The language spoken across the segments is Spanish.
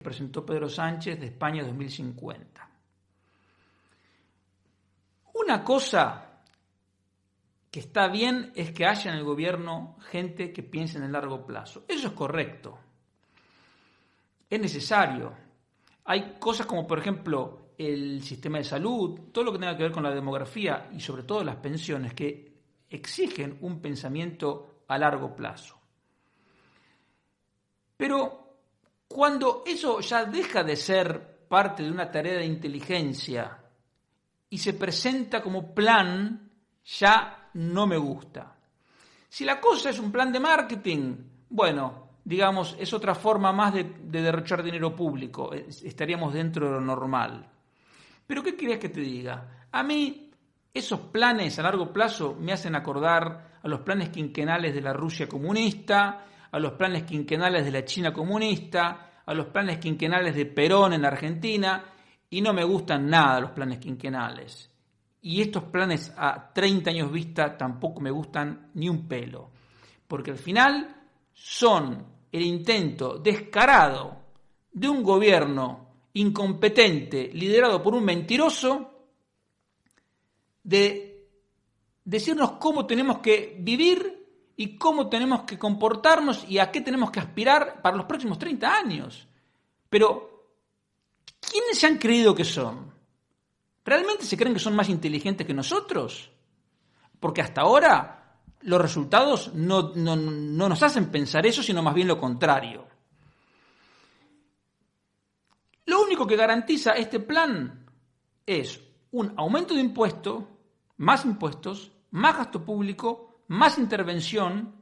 presentó Pedro Sánchez de España 2050. Una cosa que está bien es que haya en el gobierno gente que piense en el largo plazo. Eso es correcto. Es necesario. Hay cosas como, por ejemplo, el sistema de salud, todo lo que tenga que ver con la demografía y sobre todo las pensiones, que exigen un pensamiento a largo plazo. Pero cuando eso ya deja de ser parte de una tarea de inteligencia y se presenta como plan, ya no me gusta. Si la cosa es un plan de marketing, bueno, digamos, es otra forma más de derrochar dinero público, estaríamos dentro de lo normal. Pero ¿qué querías que te diga? A mí esos planes a largo plazo me hacen acordar a los planes quinquenales de la Rusia comunista, a los planes quinquenales de la China comunista, a los planes quinquenales de Perón en Argentina, y no me gustan nada los planes quinquenales. Y estos planes a 30 años vista tampoco me gustan ni un pelo, porque al final son el intento descarado de un gobierno incompetente, liderado por un mentiroso, de decirnos cómo tenemos que vivir y cómo tenemos que comportarnos y a qué tenemos que aspirar para los próximos 30 años. Pero, ¿quiénes se han creído que son? ¿Realmente se creen que son más inteligentes que nosotros? Porque hasta ahora los resultados no nos hacen pensar eso, sino más bien lo contrario. Lo único que garantiza este plan es un aumento de impuestos, más gasto público, más intervención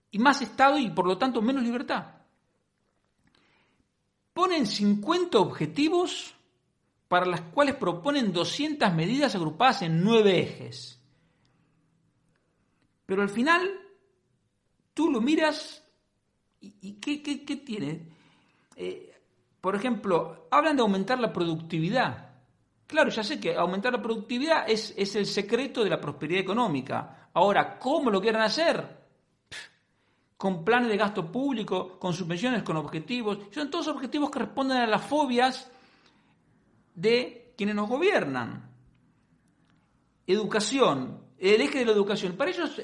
y más Estado y por lo tanto menos libertad. Ponen 50 objetivos para las cuales proponen 200 medidas agrupadas en 9 ejes. Pero al final tú lo miras y ¿qué tiene? Por ejemplo, hablan de aumentar la productividad. Claro, ya sé que aumentar la productividad es el secreto de la prosperidad económica. Ahora, ¿cómo lo quieren hacer? Con planes de gasto público, con subvenciones, con objetivos. Son todos objetivos que responden a las fobias de quienes nos gobiernan. Educación, el eje de la educación. Para ellos,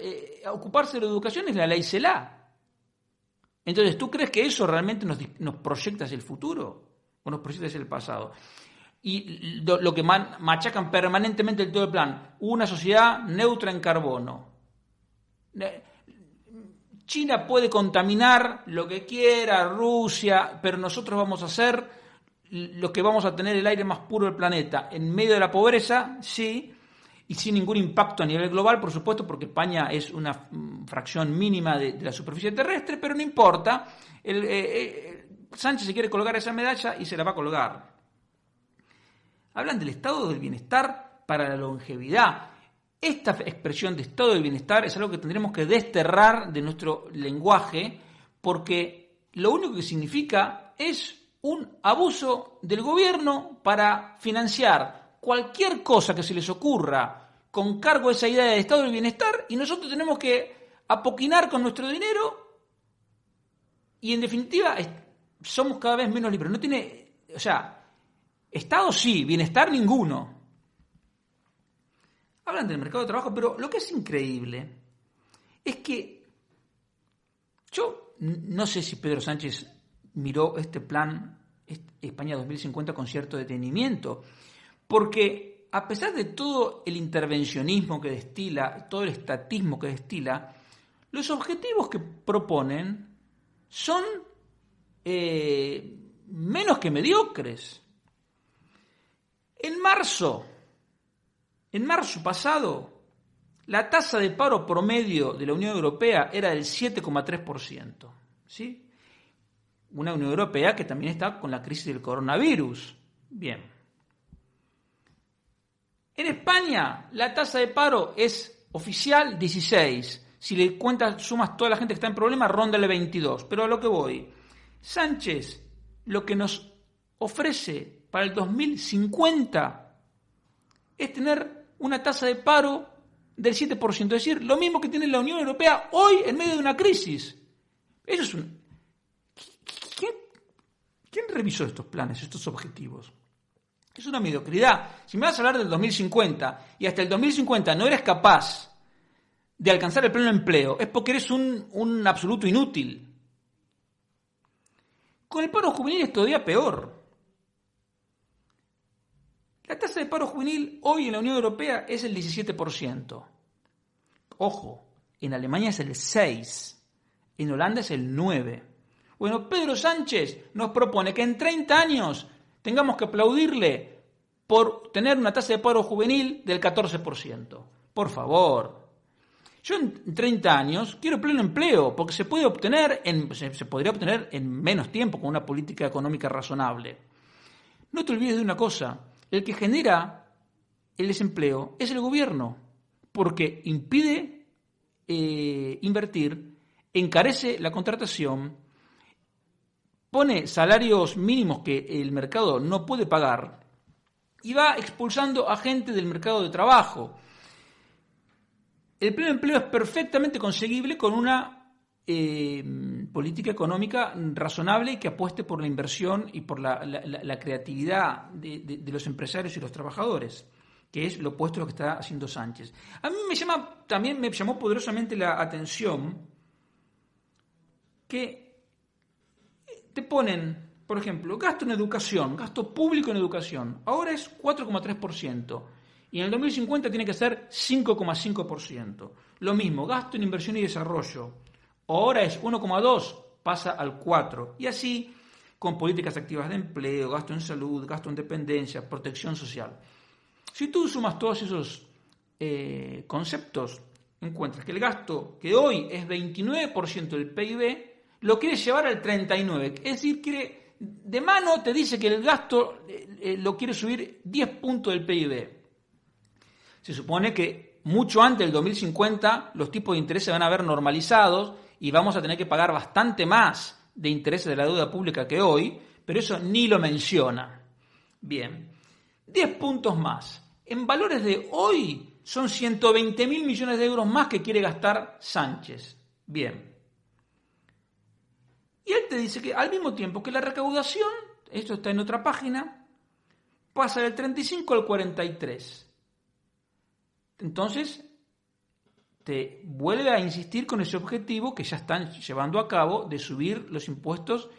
ocuparse de la educación es la ley CELA. Entonces, ¿tú crees que eso realmente nos proyecta hacia el futuro? ¿O nos proyecta hacia el pasado? Y lo que machacan permanentemente en todo el plan, una sociedad neutra en carbono. China puede contaminar lo que quiera, Rusia, pero nosotros vamos a ser los que vamos a tener el aire más puro del planeta. En medio de la pobreza, sí, y sin ningún impacto a nivel global, por supuesto, porque España es una fracción mínima de la superficie terrestre, pero no importa. Sánchez se quiere colgar esa medalla y se la va a colgar. Hablan del estado del bienestar para la longevidad. Esta expresión de estado del bienestar es algo que tendremos que desterrar de nuestro lenguaje, porque lo único que significa es un abuso del gobierno para financiar cualquier cosa que se les ocurra con cargo a esa idea de estado del bienestar, y nosotros tenemos que apoquinar con nuestro dinero y en definitiva somos cada vez menos libres. No tiene, Estado sí, bienestar ninguno. Hablan del mercado de trabajo, pero lo que es increíble es que yo no sé si Pedro Sánchez miró este plan España 2050 con cierto detenimiento, porque a pesar de todo el intervencionismo que destila, todo el estatismo que destila, los objetivos que proponen son menos que mediocres. En marzo pasado, la tasa de paro promedio de la Unión Europea era del 7,3%. ¿Sí? Una Unión Europea que también está con la crisis del coronavirus. Bien. En España, la tasa de paro es oficial 16. Si le sumas toda la gente que está en problemas, ronda el 22. Pero a lo que voy. Sánchez, lo que nos ofrece para el 2050 es tener una tasa de paro del 7%, es decir, lo mismo que tiene la Unión Europea hoy en medio de una crisis. Eso es revisó estos planes, estos objetivos? Es una mediocridad. Si me vas a hablar del 2050 y hasta el 2050 no eres capaz de alcanzar el pleno empleo, es porque eres un absoluto inútil. Con el paro juvenil es todavía peor. La tasa de paro juvenil hoy en la Unión Europea es el 17%. Ojo, en Alemania es el 6%, en Holanda es el 9%. Bueno, Pedro Sánchez nos propone que en 30 años tengamos que aplaudirle por tener una tasa de paro juvenil del 14%. Por favor. Yo en 30 años quiero pleno empleo, porque se podría obtener en menos tiempo con una política económica razonable. No te olvides de una cosa, el que genera el desempleo es el gobierno, porque impide invertir, encarece la contratación, pone salarios mínimos que el mercado no puede pagar y va expulsando a gente del mercado de trabajo. El pleno empleo es perfectamente conseguible con una política económica razonable y que apueste por la inversión y por la creatividad de los empresarios y los trabajadores, que es lo opuesto a lo que está haciendo Sánchez. A mí también me llamó poderosamente la atención que te ponen, por ejemplo, gasto en educación, gasto público en educación, ahora es 4,3%. Y en el 2050 tiene que ser 5,5%. Lo mismo, gasto en inversión y desarrollo. Ahora es 1,2%, pasa al 4%. Y así, con políticas activas de empleo, gasto en salud, gasto en dependencia, protección social. Si tú sumas todos esos conceptos, encuentras que el gasto, que hoy es 29% del PIB, lo quiere llevar al 39%. Es decir, de mano te dice que el gasto lo quiere subir 10 puntos del PIB. Se supone que mucho antes del 2050 los tipos de interés se van a ver normalizados y vamos a tener que pagar bastante más de intereses de la deuda pública que hoy, pero eso ni lo menciona. Bien, 10 puntos más. En valores de hoy son 120.000 millones de euros más que quiere gastar Sánchez. Bien. Y él te dice que al mismo tiempo que la recaudación, esto está en otra página, pasa del 35 al 43%. Entonces, te vuelve a insistir con ese objetivo que ya están llevando a cabo de subir los impuestos.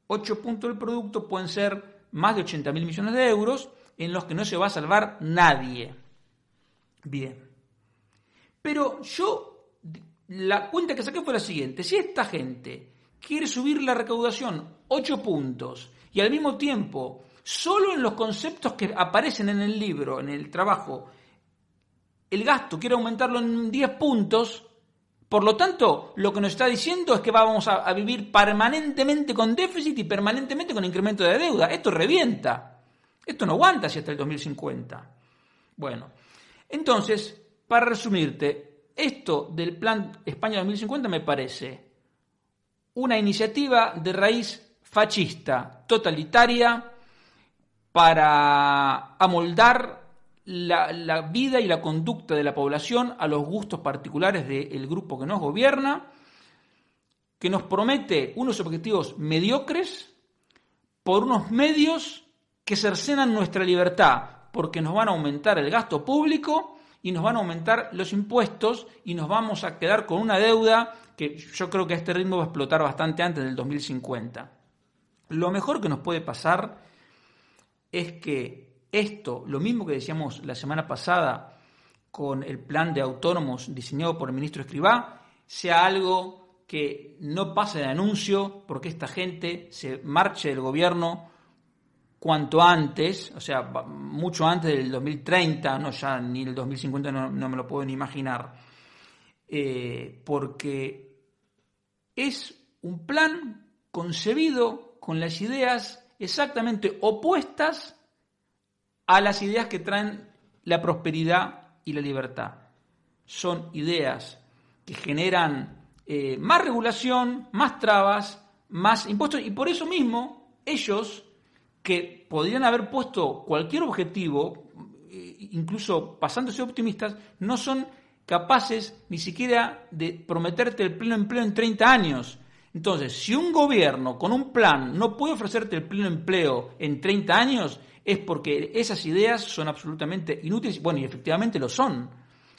8 puntos del producto pueden ser más de 80.000 millones de euros en los que no se va a salvar nadie. Bien. Pero la cuenta que saqué fue la siguiente. Si esta gente quiere subir la recaudación 8 puntos y al mismo tiempo, solo en los conceptos que aparecen en el libro, en el trabajo, el gasto quiere aumentarlo en 10 puntos, por lo tanto, lo que nos está diciendo es que vamos a vivir permanentemente con déficit y permanentemente con incremento de deuda. Esto revienta. Esto no aguanta hacia hasta el 2050. Bueno, entonces, para resumirte, esto del Plan España 2050 me parece una iniciativa de raíz fascista, totalitaria, para amoldar la vida y la conducta de la población a los gustos particulares del grupo que nos gobierna, que nos promete unos objetivos mediocres por unos medios que cercenan nuestra libertad, porque nos van a aumentar el gasto público y nos van a aumentar los impuestos y nos vamos a quedar con una deuda que yo creo que a este ritmo va a explotar bastante antes del 2050. Lo mejor que nos puede pasar es que esto, lo mismo que decíamos la semana pasada con el plan de autónomos diseñado por el ministro Escrivá, sea algo que no pase de anuncio porque esta gente se marche del gobierno cuanto antes, o sea, mucho antes del 2030, no ya ni el 2050 no me lo puedo ni imaginar, porque es un plan concebido con las ideas exactamente opuestas a las ideas que traen la prosperidad y la libertad. Son ideas que generan más regulación, más trabas, más impuestos, y por eso mismo ellos, que podrían haber puesto cualquier objetivo, incluso pasándose optimistas, no son capaces ni siquiera de prometerte el pleno empleo en 30 años. Entonces, si un gobierno con un plan no puede ofrecerte el pleno empleo en 30 años, es porque esas ideas son absolutamente inútiles. Bueno, y efectivamente lo son.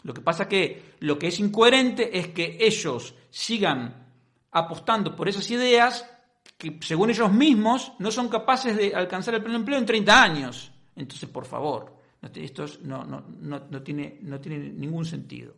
Lo que pasa que lo que es incoherente es que ellos sigan apostando por esas ideas que, según ellos mismos, no son capaces de alcanzar el pleno empleo en 30 años. Entonces, por favor, esto no tiene ningún sentido.